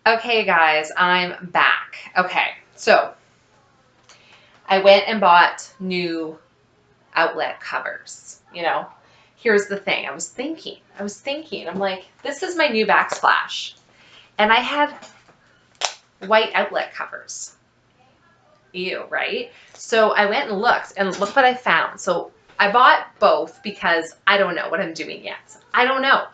Okay, guys, I'm back. Okay, so I went and bought new outlet covers. Here's the thing. I was thinking, I'm like, this is my new Backsplash. And I had white outlet covers. Ew, right? So I went and looked, and look what I found. So I bought both because I don't know what I'm doing yet. I don't know.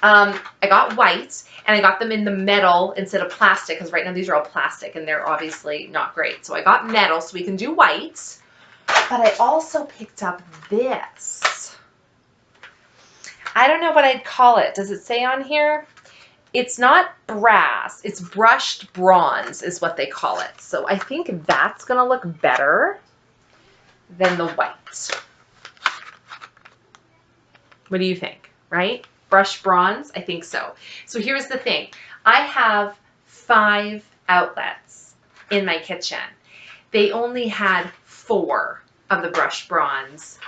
I got white, and I got them in the metal instead of plastic, because right now these are all plastic, and they're obviously not great. So I got metal so we can do white, but I also picked up this. I don't know what I'd call it. Does it say on here? It's not brass. It's brushed bronze is what they call it. So I think that's going to look better than the white. What do you think, right? Brushed bronze? I think so. So here's the thing. I have 5 outlets in my kitchen. They only had 4 of the brushed bronze,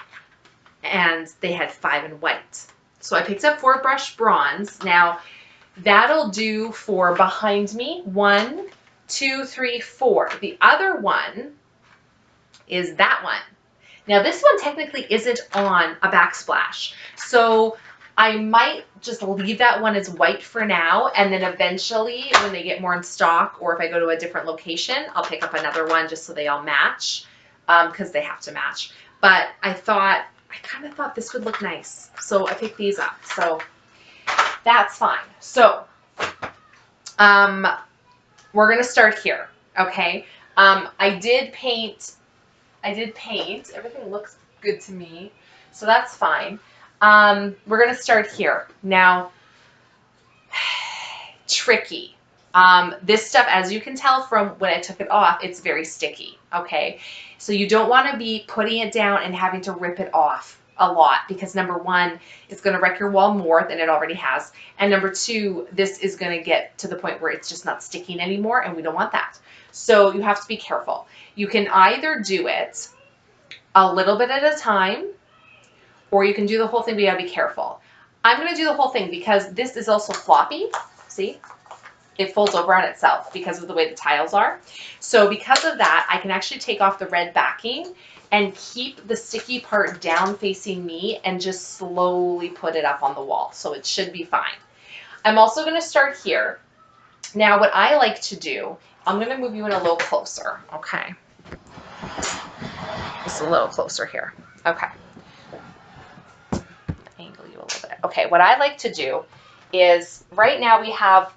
and they had 5 in white. So I picked up 4 brushed bronze. Now, that'll do for behind me. 1, 2, 3, 4. The other one is that one. Now, this one technically isn't on a Backsplash, so I might just leave that one as white for now, and then eventually when they get more in stock, or if I go to a different location, I'll pick up another one just so they all match, because they have to match. But I kind of thought this would look nice, so I picked these up. So that's fine. So we're going to start here, okay? I did paint. Everything looks good to me, so that's fine. We're going to start here. Now, tricky. This stuff, as you can tell from when I took it off, it's very sticky, okay? So you don't want to be putting it down and having to rip it off a lot, because number 1, it's going to wreck your wall more than it already has. And number 2, this is going to get to the point where it's just not sticking anymore, and we don't want that. So you have to be careful. You can either do it a little bit at a time, or you can do the whole thing, but you gotta be careful. I'm gonna do the whole thing because this is also floppy. See? It folds over on itself because of the way the tiles are. So because of that, I can actually take off the red backing and keep the sticky part down facing me and just slowly put it up on the wall. So it should be fine. I'm also gonna start here. Now, what I like to do, I'm gonna move you in a little closer, okay? Just a little closer here. Okay. Angle you a little bit. Okay, what I like to do is, right now we have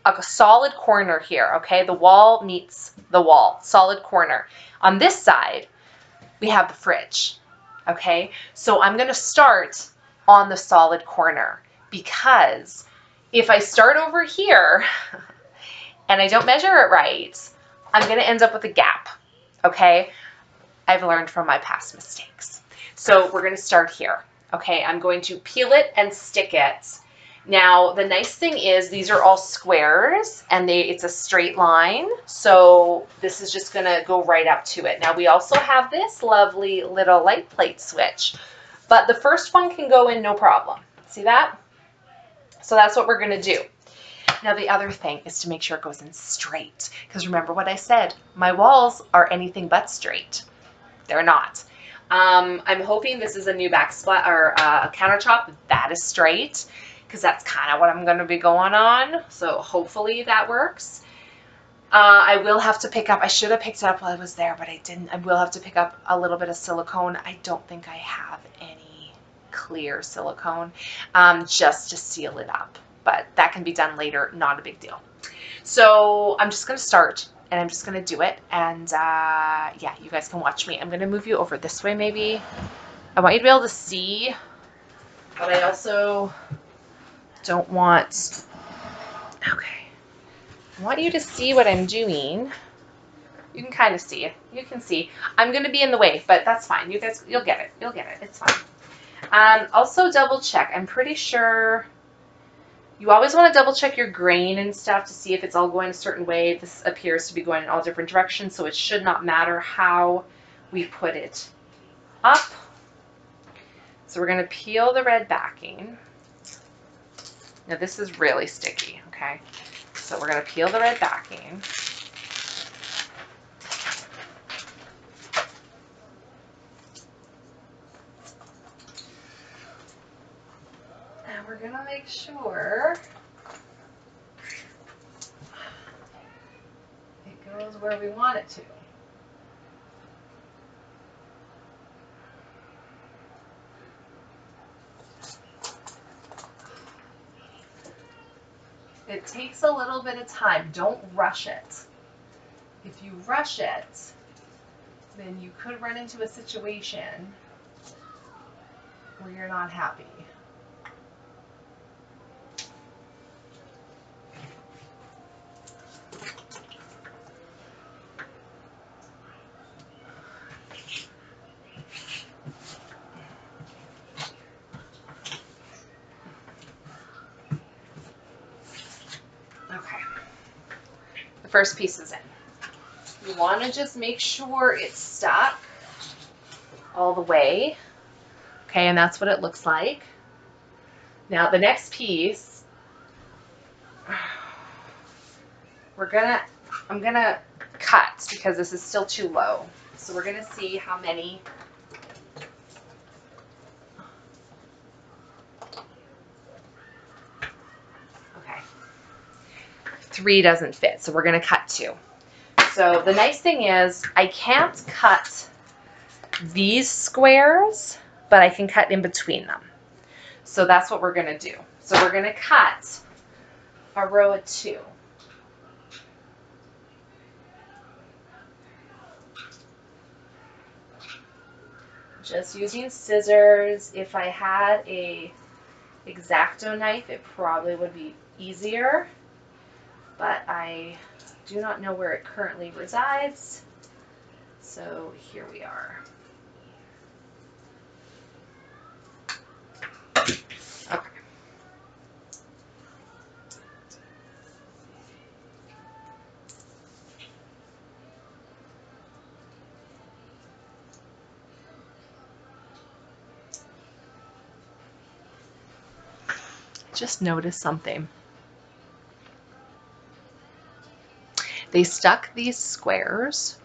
a solid corner here, okay? The wall meets the wall, solid corner. On this side, we have the fridge, okay? So I'm gonna start on the solid corner, because if I start over here and I don't measure it right, I'm gonna end up with a gap, okay? I've learned from my past mistakes. So we're going to start here. Okay, I'm going to peel it and stick it. Now, the nice thing is these are all squares, and it's a straight line. So this is just going to go right up to it. Now, we also have this lovely little light plate switch, but the first one can go in no problem. See that? So that's what we're going to do. Now, the other thing is to make sure it goes in straight, because remember what I said, my walls are anything but straight. They're not. I'm hoping this is a new backsplash or countertop that is straight, because that's kind of what I'm going to be going on. So hopefully that works. I will have to pick up, I should have picked it up while I was there, but I didn't. I will have to pick up a little bit of silicone. I don't think I have any clear silicone, just to seal it up. But that can be done later, not a big deal. So I'm just going to start, and I'm just going to do it. And yeah, you guys can watch me. I'm going to move you over this way maybe. I want you to be able to see, but I also don't want, okay. I want you to see what I'm doing. You can kind of see it. You can see. I'm going to be in the way, but that's fine. You guys, you'll get it. You'll get it. It's fine. Also double check. I'm pretty sure you always want to double check your grain and stuff to see if it's all going a certain way. This appears to be going in all different directions, so it should not matter how we put it up. So we're going to peel the red backing. Now this is really sticky, okay? So we're going to peel the red backing. And we're going to make sure it goes where we want it to. It takes a little bit of time. Don't rush it. If you rush it, then you could run into a situation where you're not happy. Okay. The first piece is in. You want to just make sure it's stuck all the way. Okay, and that's what it looks like. Now the next piece, I'm gonna cut because this is still too low. So we're gonna see how many. Okay. 3 doesn't fit, so we're gonna cut 2. So the nice thing is I can't cut these squares, but I can cut in between them. So that's what we're gonna do. So we're gonna cut a row of 2. Just using scissors. If I had a X-Acto knife, it probably would be easier, but I do not know where it currently resides. So here we are. Okay. Just noticed something. They stuck these squares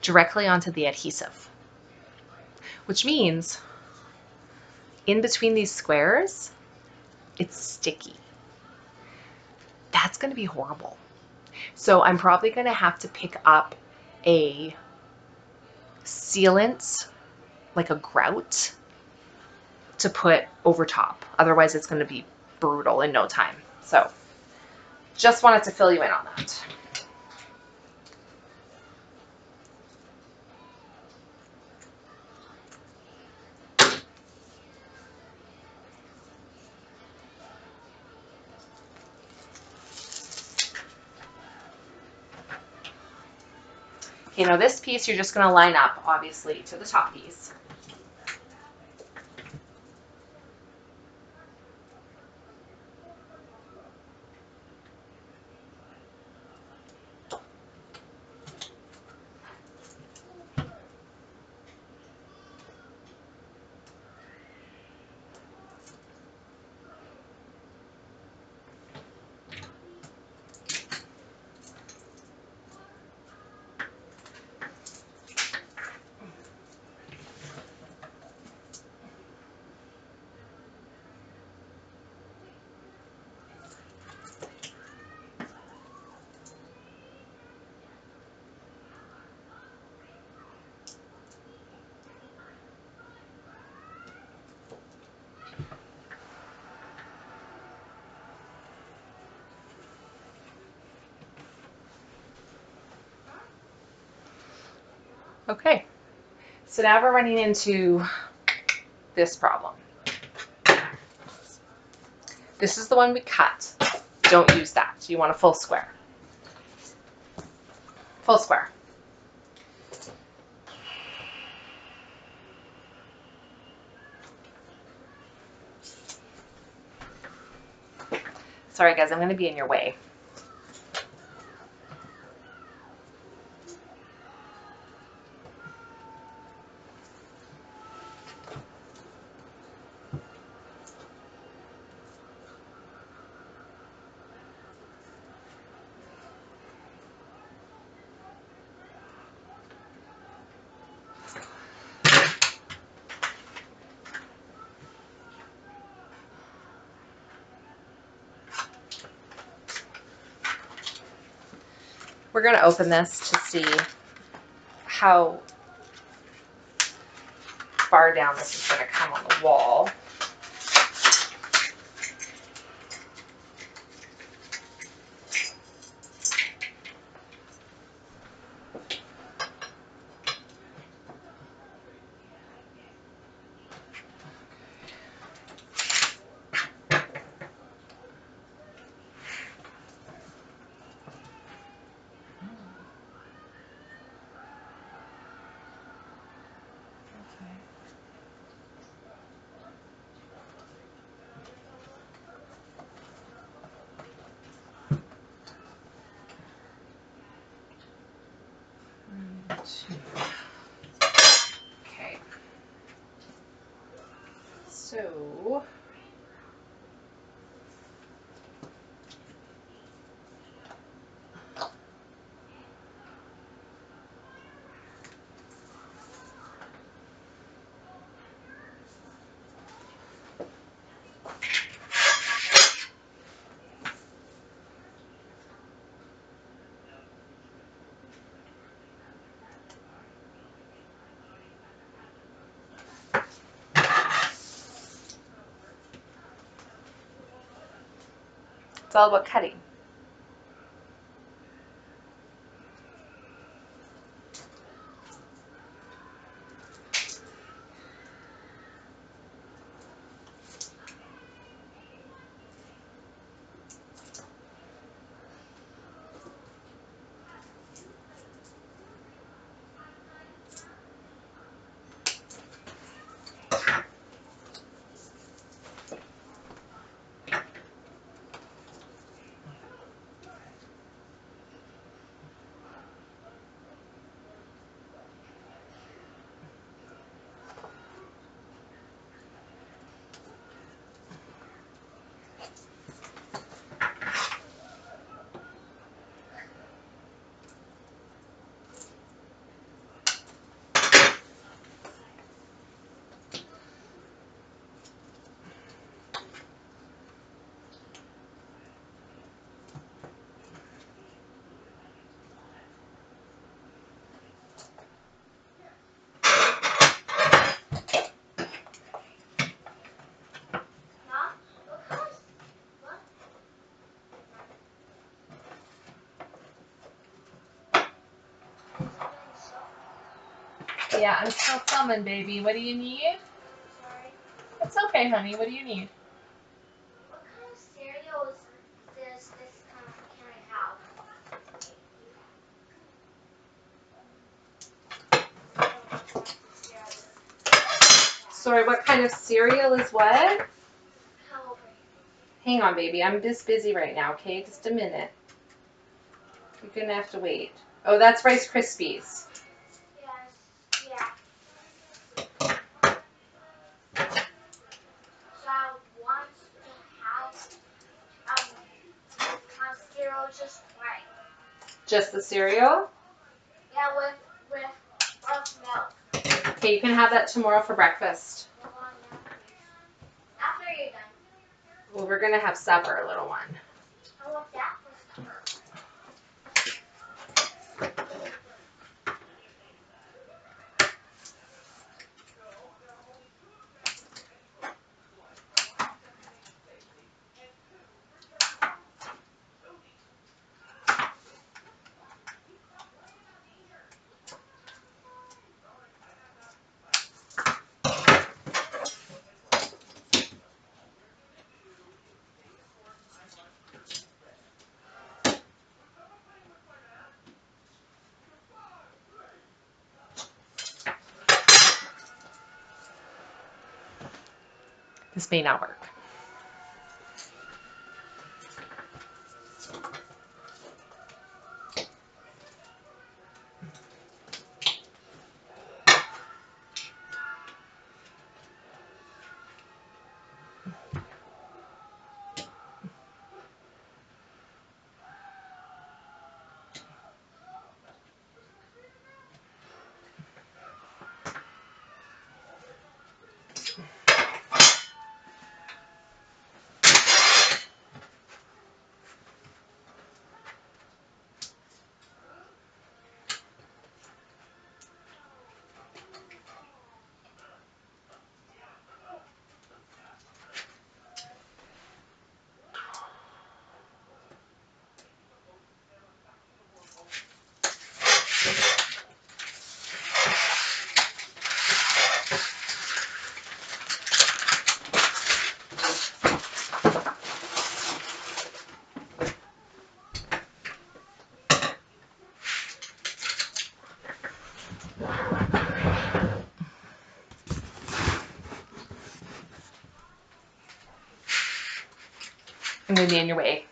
directly onto the adhesive, which means in between these squares, it's sticky. That's going to be horrible. So I'm probably going to have to pick up a sealant, like a grout, to put over top. Otherwise, it's going to be brutal in no time. So just wanted to fill you in on that. Okay, now this piece you're just going to line up, obviously, to the top piece. Okay, so now we're running into this problem. This is the one we cut. Don't use that. You want a full square. Full square. Sorry guys, I'm going to be in your way. We're going to open this to see how far down this is going to come on the wall. Okay. So it's all about cutting. Yeah, I'm still filming, baby. What do you need? Sorry. It's okay, honey. What do you need? What kind of cereal does this can I have? Sorry, what kind of cereal is what? Come over here. Hang on, baby. I'm just busy right now, okay? Just a minute. You're going to have to wait. Oh, that's Rice Krispies. Yes. Yeah. So I want to have this kind of cereal just plain. Just the cereal? Yeah, with milk. Okay, you can have that tomorrow for breakfast. Hold on now, please. After you're done. Well, we're going to have supper, little one. I want that for supper. This may not work. I'm going to be in your way.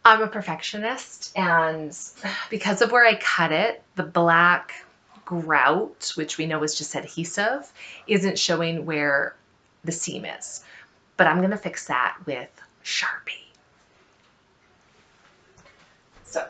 I'm a perfectionist, and because of where I cut it, the black grout, which we know is just adhesive, isn't showing where the seam is. But I'm going to fix that with Sharpie. So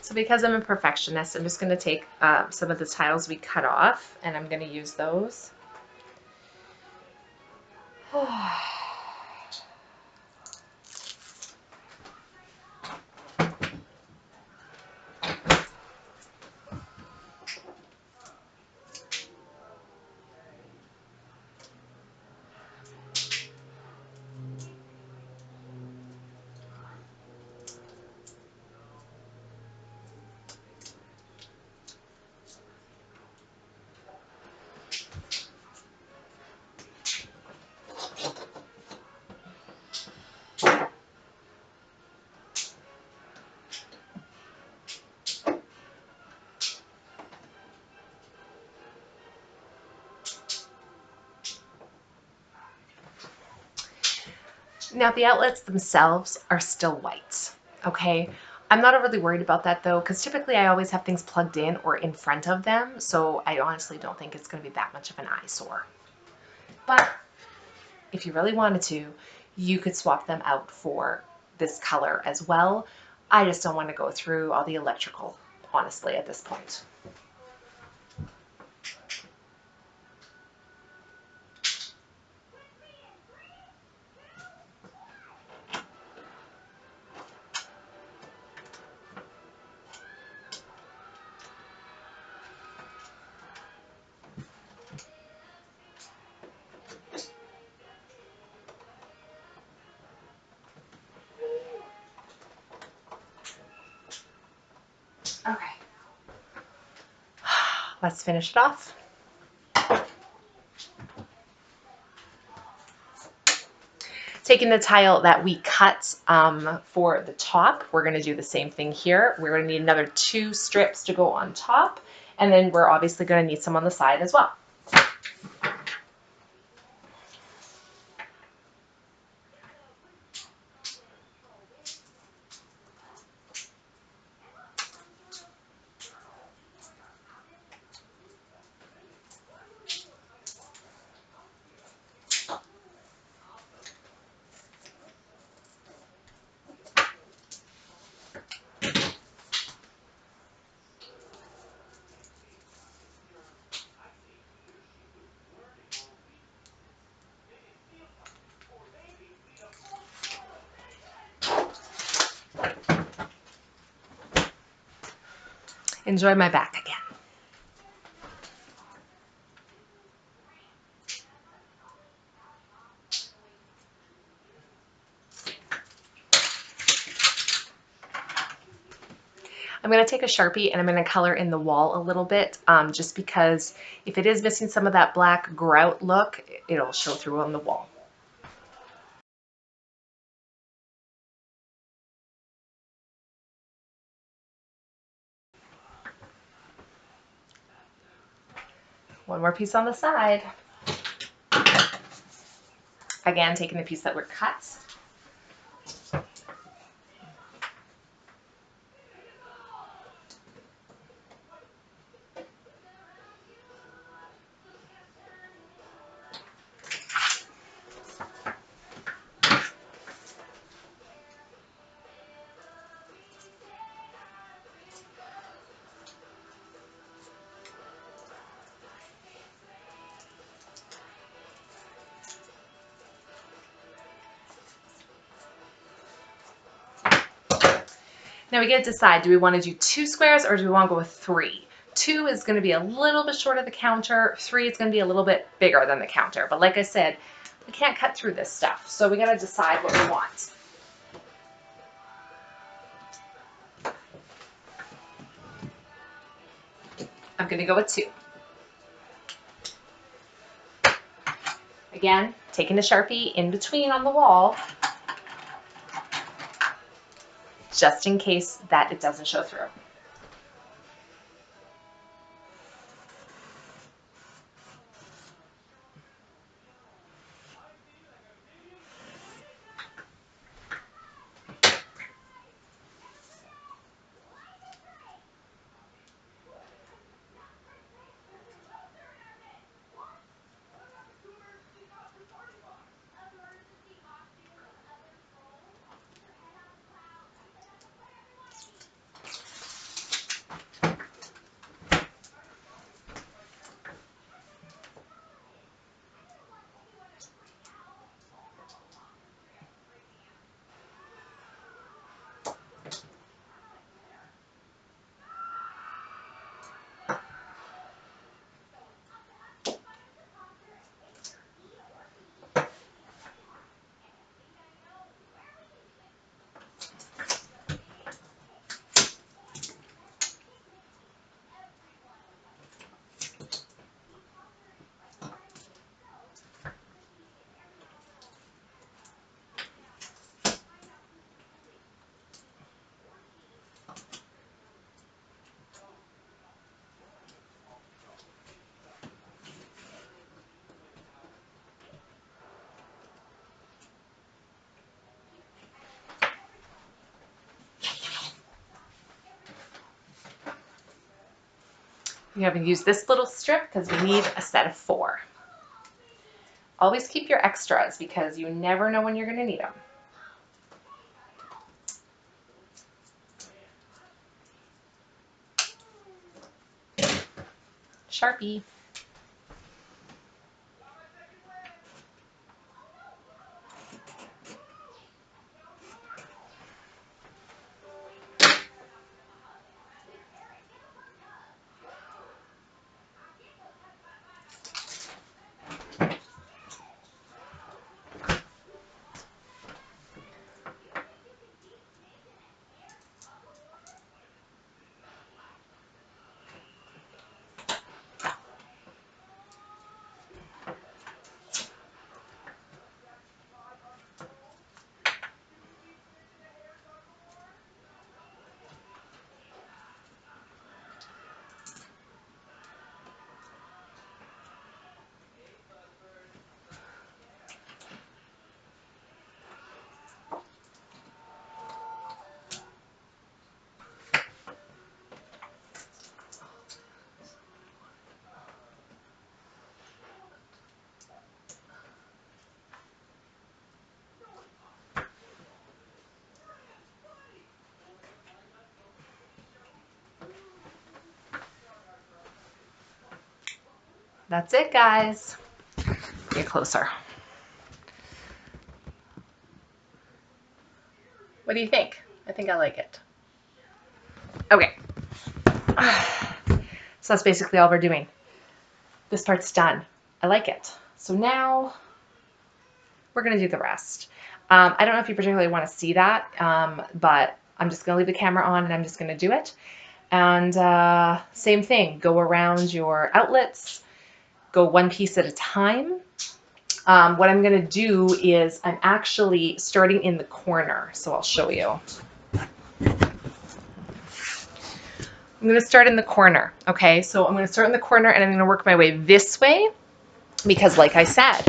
So because I'm a perfectionist, I'm just going to take some of the tiles we cut off, and I'm going to use those. Now the outlets themselves are still white, okay? I'm not overly worried about that though, because typically I always have things plugged in or in front of them, so I honestly don't think it's going to be that much of an eyesore. But if you really wanted to, you could swap them out for this color as well. I just don't want to go through all the electrical, honestly, at this point. Okay. Let's finish it off. Taking the tile that we cut for the top, we're going to do the same thing here. We're going to need another 2 strips to go on top, and then we're obviously going to need some on the side as well. Enjoy my back again. I'm going to take a Sharpie and I'm going to color in the wall a little bit, just because if it is missing some of that black grout look, it'll show through on the wall. One more piece on the side. Again, taking the piece that were cut. Now we get to decide, do we want to do 2 squares or do we want to go with 3? 2 is going to be a little bit short of the counter. 3 is going to be a little bit bigger than the counter. But like I said, we can't cut through this stuff. So we got to decide what we want. I'm going to go with 2. Again, taking a Sharpie in between on the wall, just in case that it doesn't show through. We haven't used this little strip because we need a set of 4. Always keep your extras because you never know when you're going to need them. Sharpie. That's it, guys. Get closer. What do you think? I think I like it. Okay. So that's basically all we're doing. This part's done. I like it. So now we're going to do the rest. I don't know if you particularly want to see that, but I'm just going to leave the camera on and I'm just going to do it. And same thing, go around your outlets, go one piece at a time. What I'm going to do is I'm actually starting in the corner, so I'll show you. I'm going to start in the corner, okay? So I'm going to start in the corner and I'm going to work my way this way because, like I said,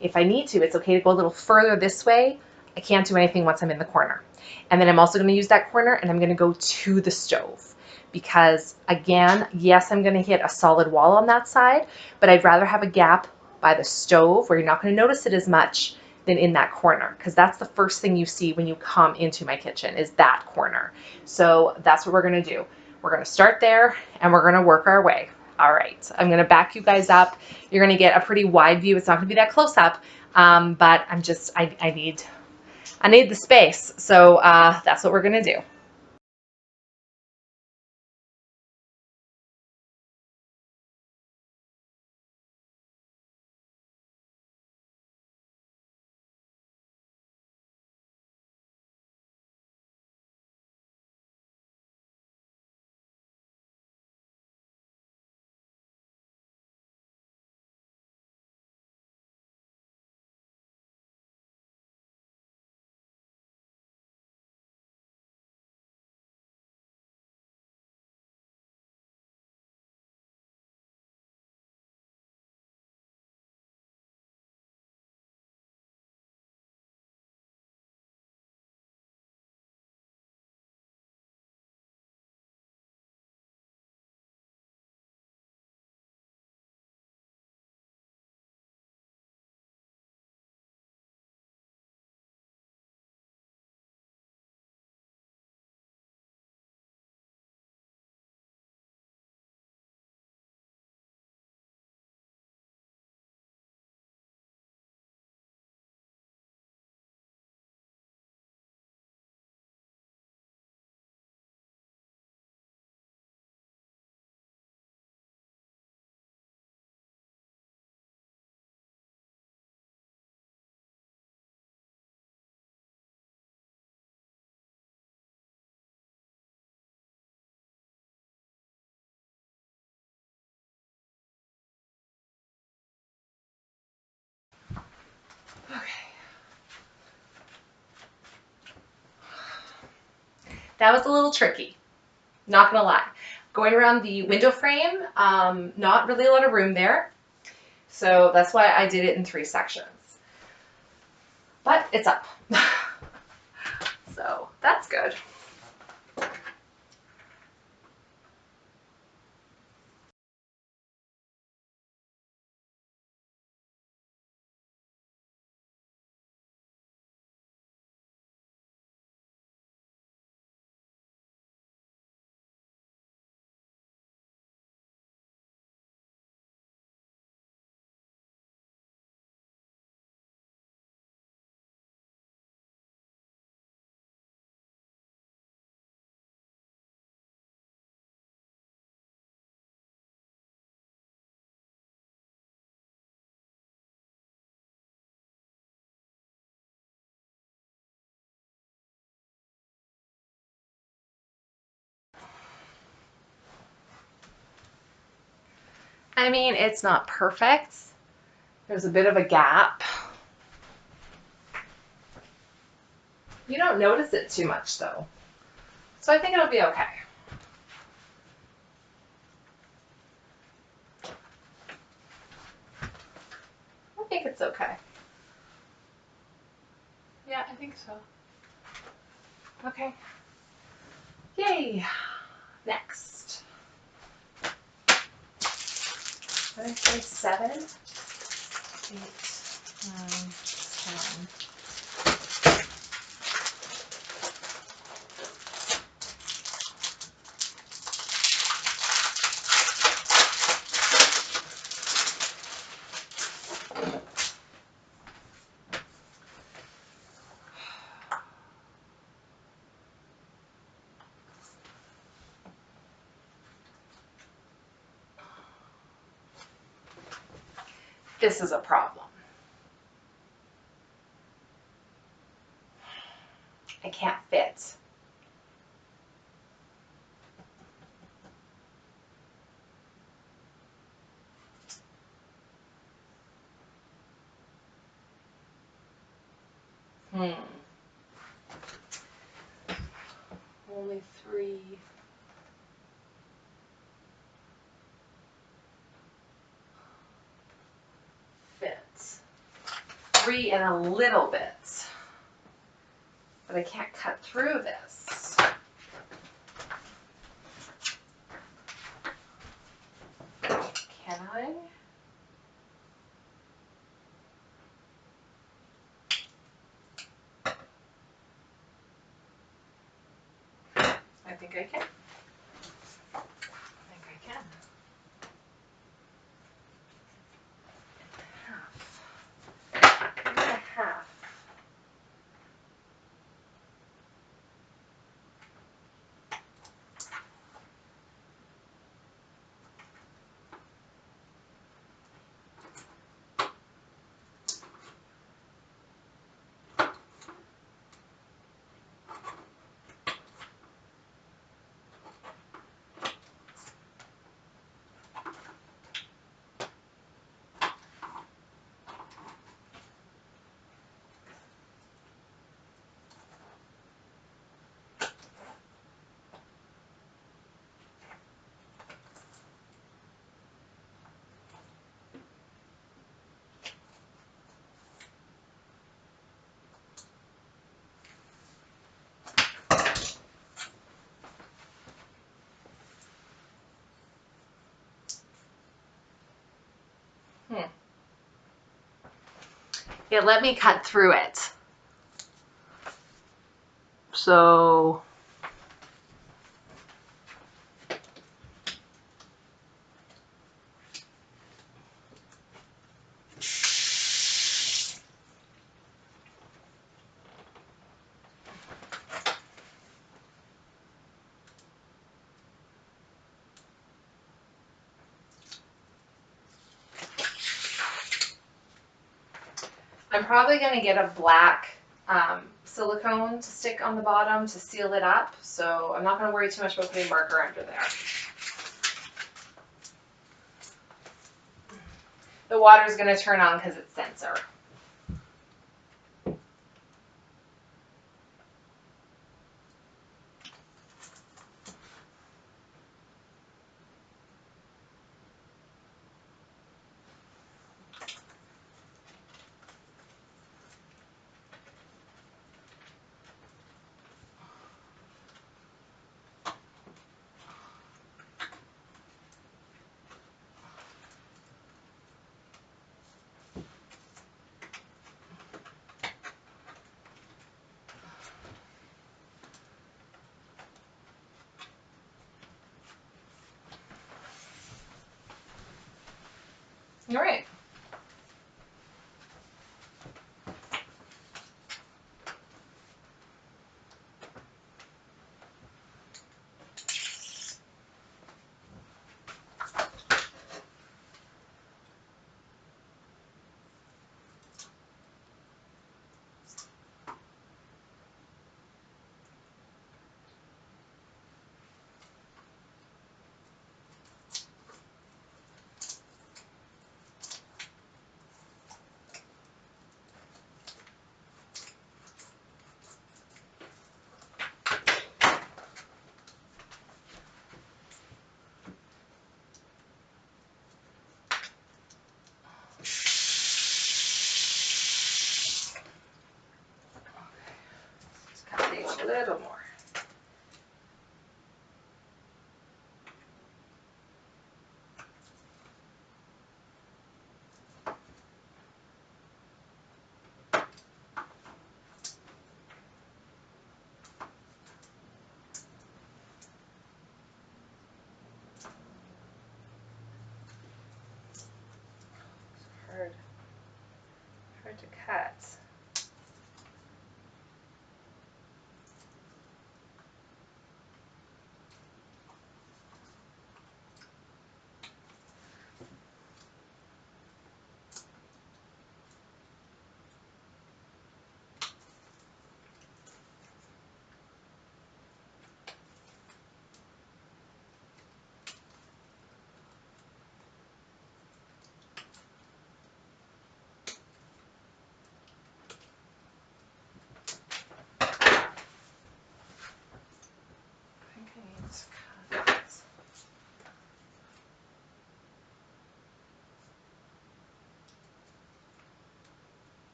if I need to, it's okay to go a little further this way. I can't do anything once I'm in the corner. And then I'm also going to use that corner and I'm going to go to the stove because, again, yes, I'm going to hit a solid wall on that side, but I'd rather have a gap by the stove where you're not going to notice it as much than in that corner, because that's the first thing you see when you come into my kitchen is that corner. So that's what we're going to do. We're going to start there and we're going to work our way. All right, I'm going to back you guys up. You're going to get a pretty wide view. It's not going to be that close up, but I need the space. So that's what we're going to do. That was a little tricky, not gonna lie. Going around the window frame, not really a lot of room there. So that's why I did it in 3 sections. But it's up. So that's good. I mean, it's not perfect. There's a bit of a gap. You don't notice it too much though. So I think it'll be okay. I think it's okay. Yeah, I think so. Okay. Yay. Next. What did I say? 7, 8, 9, 10. This is a problem. I can't fit. Only 3 fits. 3 and a little bit. But I can't cut through this. Can I? I think I can. I think I can. Half. It let me cut through it. So I'm probably going to get a black silicone to stick on the bottom to seal it up. So I'm not going to worry too much about putting marker under there. The water is going to turn on because it's sensor. All right. Cut these a little more. Hard to cut.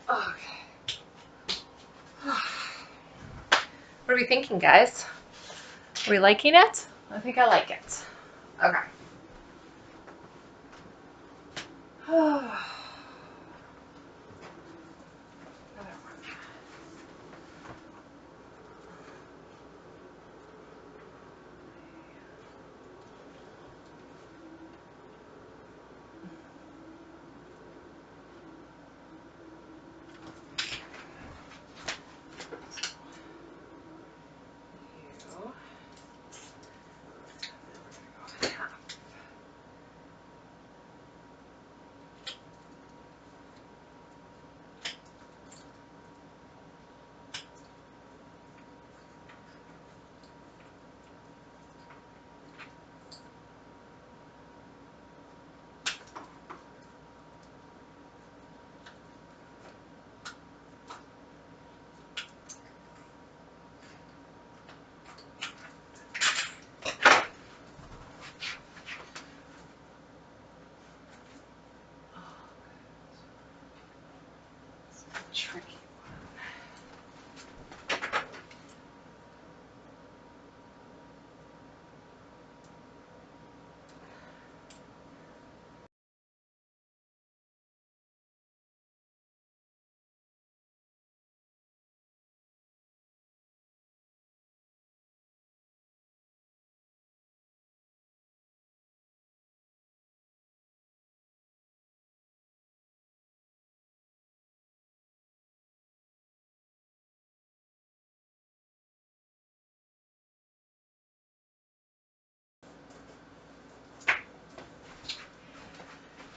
Okay. What are we thinking, guys? Are we liking it? I think I like it. Okay. Tricky.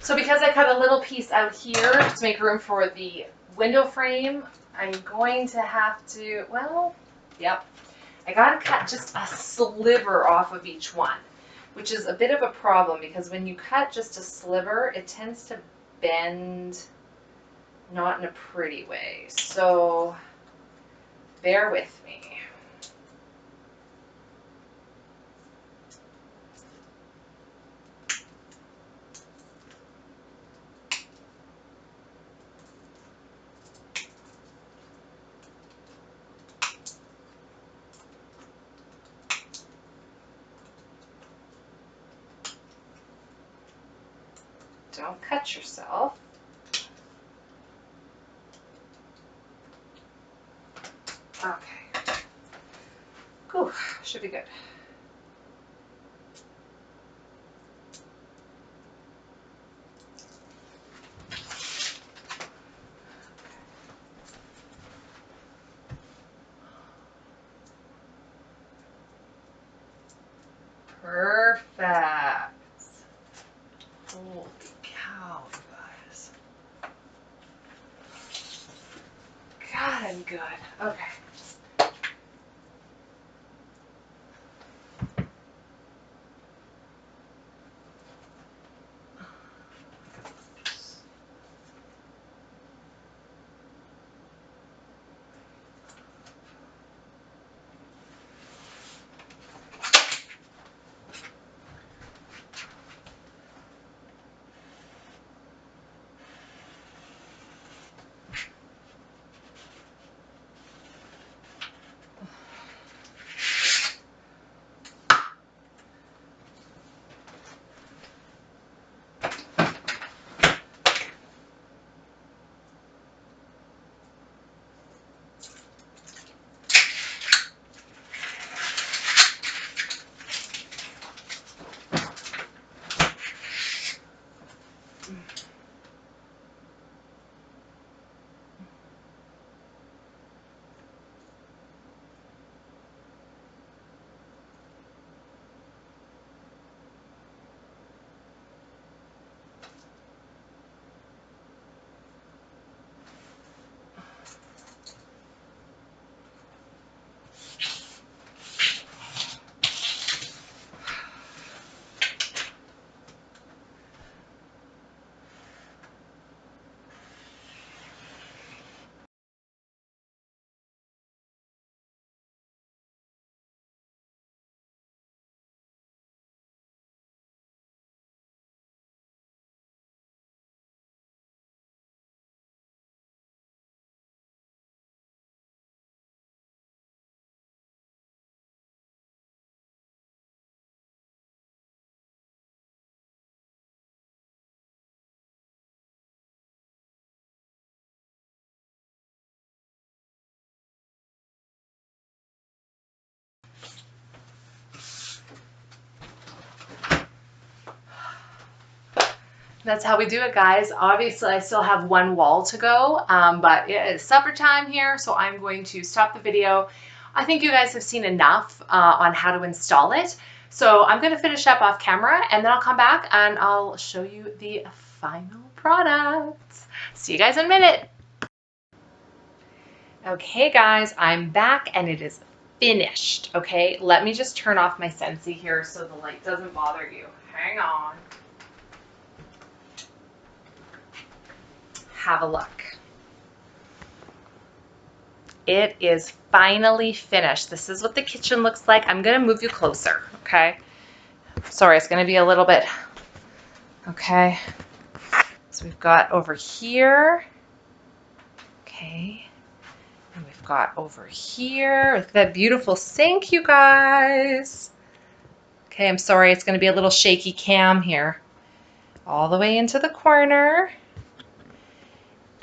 So because I cut a little piece out here to make room for the window frame, I'm going to have to, well, yep. I gotta cut just a sliver off of each one, which is a bit of a problem because when you cut just a sliver, it tends to bend not in a pretty way. So bear with me. Don't cut yourself. Okay. Whew, should be good. Perfect. Holy cow, you guys. God, I'm good. Okay. That's how we do it, guys. Obviously, I still have one wall to go, but it is supper time here, so I'm going to stop the video. I think you guys have seen enough on how to install it. So I'm going to finish up off camera, and then I'll come back and I'll show you the final product. See you guys in a minute. Okay, guys, I'm back, and it is finished. Okay, let me just turn off my Scentsy here so the light doesn't bother you. Hang on. Have a look. It is finally finished. This is what the kitchen looks like. I'm going to move you closer, okay? Sorry, it's going to be a little bit, okay? So we've got over here, okay? And we've got over here with that beautiful sink, you guys. Okay, I'm sorry, it's going to be a little shaky cam here. All the way into the corner.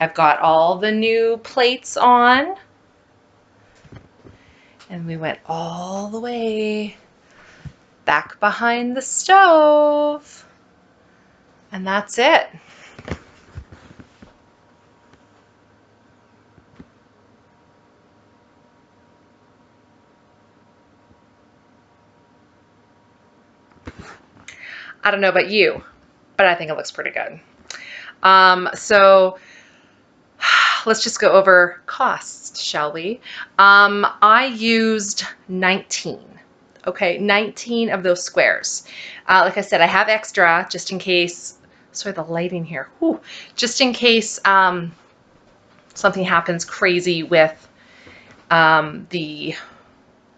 I've got all the new plates on. And we went all the way back behind the stove. And that's it. I don't know about you, but I think it looks pretty good. So let's just go over costs, shall we? I used 19. Okay, 19 of those squares. Like I said, I have extra just in case. Sorry, the lighting here. Whew, just in case something happens crazy with the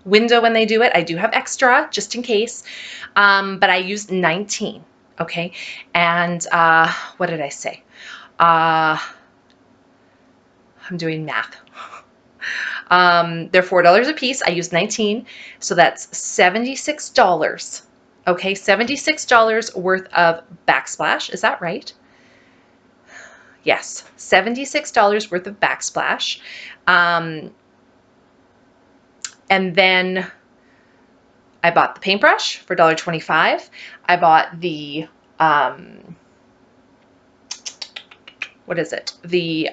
window when they do it. I do have extra just in case, but I used 19. Okay, and what did I say? I'm doing math. They're $4 a piece. I used 19, so that's $76. Okay, $76 worth of Backsplash. Is that right? Yes, $76 worth of Backsplash. And then I bought the paintbrush for $1.25. I bought the what is it? The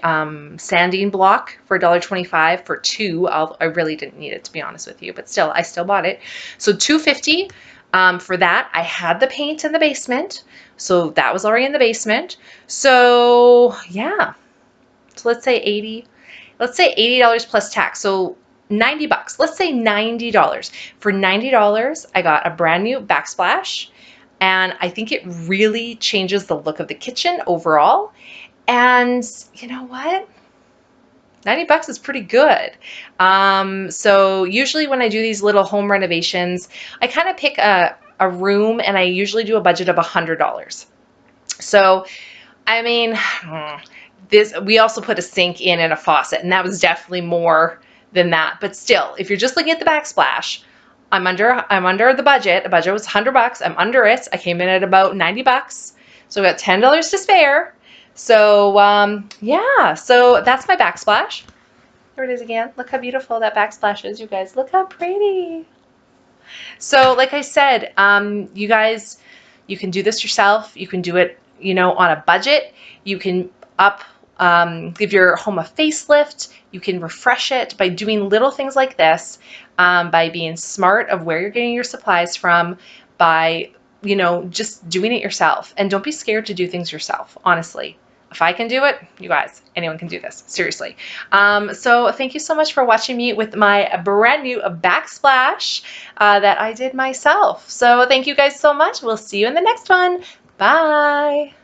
sanding block for $1.25 for two. I really didn't need it, to be honest with you, but still, I still bought it. So $2.50 for that. I had the paint in the basement, so that was already in the basement. So yeah, so let's say 80. Let's say $80 plus tax. So 90 bucks. Let's say $90. For $90, I got a brand new Backsplash, and I think it really changes the look of the kitchen overall. And you know what? 90 bucks is pretty good. So usually when I do these little home renovations, I kind of pick a room, and I usually do a budget of $100. So, I mean, we also put a sink in and a faucet, and that was definitely more than that. But still, if you're just looking at the Backsplash, I'm under the budget. The budget was 100 bucks. I'm under it. I came in at about 90 bucks. So we got $10 to spare. So yeah, so that's my Backsplash. There it is again. Look how beautiful that Backsplash is, you guys. Look how pretty. So like I said, you guys, you can do this yourself. You can do it, you know, on a budget. You can give your home a facelift. You can refresh it by doing little things like this, by being smart of where you're getting your supplies from, by, you know, just doing it yourself. And don't be scared to do things yourself, honestly. If I can do it, you guys, anyone can do this, seriously. So thank you so much for watching me with my brand new Backsplash that I did myself. So thank you guys so much. We'll see you in the next one. Bye.